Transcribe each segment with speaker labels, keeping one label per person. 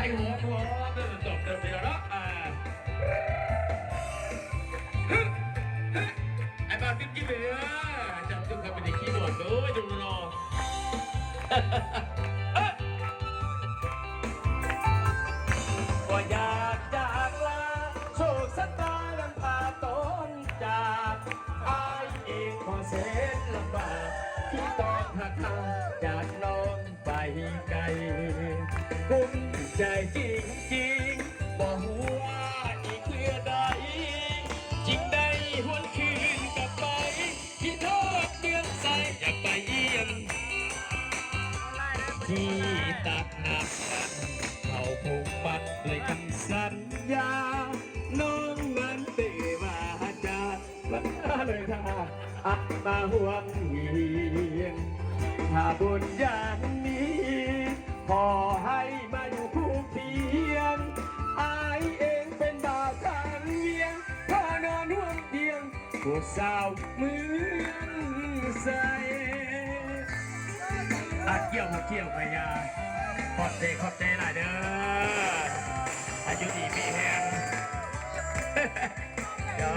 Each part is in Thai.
Speaker 1: อ้หัวจบเดิมไปแล้วเนาะไอ้บ้าติ๊กกี้เหลือจับตุ๊กเข้าไปในคีย์บอร์ดเลยดูรอ
Speaker 2: ก็อยากจากลาโชคชะตาลันพาต้นจากอายเองก็เส้นลำบากที่ต้องหักทางจากน้องไปไกลกุ้มใจจริงๆบอกว่าอีกเพื่อใดจริงได้หวนคืนกลับไปที่ทอดเดือนใสอยากไปเยี่ยมที่ตักน้ำกันเขาผูกมัดด้วยคำสัญญาน้องนั้นเตวาจาวันเลยท่าอัดมาห่วงเหียงถ้าบุญอย่างนี้ขอให้มาอยู่คู่เคียงอายเองเป็นบ่าวทางเวียงพานอนห่วงเตียงผู้สาวเมืองใสเกี่ยวพยาขอบใจหน่อยเด้ออายุดีมีแหงเดี๋ยว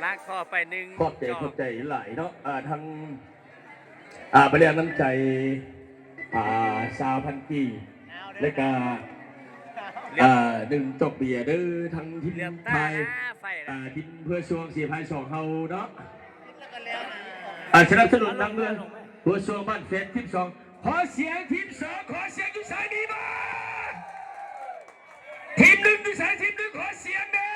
Speaker 3: ลากคอไปหนึ่ง
Speaker 2: ขอบใจหลายเนาะทางบริการน้ำใจสาวพันกีและก็หนึ่งจบเบียร์เด้อทั้งทีมไทยทีมเพื่อช่วง4,200เฮาเนาะสนับสนุนนำเงินเพื่อช่วงบ้านเฟสทีม2ขอเสียงทีม2ขอเสียงอยู่สายนี้มาทีม1อยู่สายทีม1ขอเสียงเด้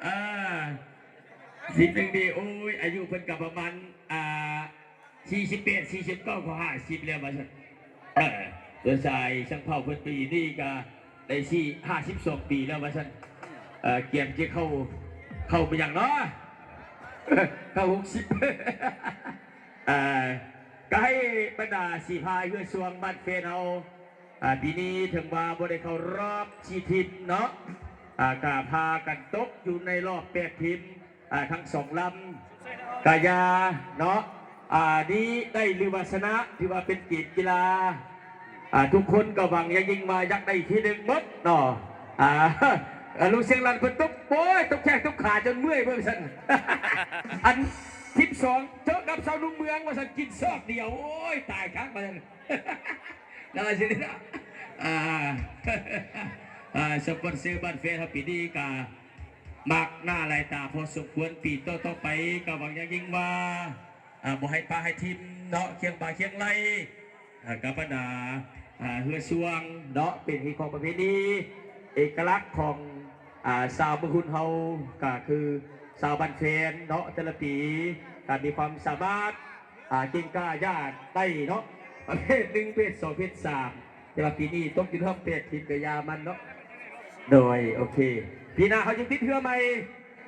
Speaker 2: อทีม1ดีโอ้ยอายุเพิ่นกับประมาณ48 49กว่า50แล้วมาสั่นโดยชายช่างเผ่าเพิ่นปีนี่ก็ได้52 ปีแล้วมาสั่นเกียมจะเข้าไปอย่างเนาะเข้า60ก็ให้บรรดาสีพายเพื่อช่วงบ้านเฟนเอาปีนี้ถึงว่าบ่ได้เข้ารอบ4 ทีมเนาะกาพากันตกอยู่ในรอบ8 ทีมทั้ง2 ลำกายาเนาะนี้ได้ลือวาสนะที่ว่าเป็นกีฬาทุกคนก็หวังยิงมายักได้ที่1 มดเนาะลูกเสียงลันเพิ่นตกโอ้ยตกแข้งตกขาจนเมื่อยเพิ่นสั่นอันทีม2เจอกับชาวนุ่มเมืองว่าสั่นกินซอกเดียวโอ้ยตายครั้งมาสั่นน่าสินะสปอนเซอร์บ้านเฟสปีนี้ก็มักหน้าลายตาพอสมควรปีต่อไปก็หวังยิงว่าบ่ให้ปลาให้ทีมเนาะเคียงบ่าเคียงไหลกับบรรดาเฮือช่วงเนาะเป็นที่ของประเพณีเอกลักษณ์ของชาวบ้านเฮาก็คือชาวบ้านเฟนเนาะแต่ละปีการมีความสามารถเก่งกล้าญาติได้เนาะประเภท1ประเภท2ประเภท3แต่ละปีนี้ต้องกินเพิ่มเป็ดทีมกระยามันเนาะโดยโอเคปีหน้าเขาจะติดเทือใหม่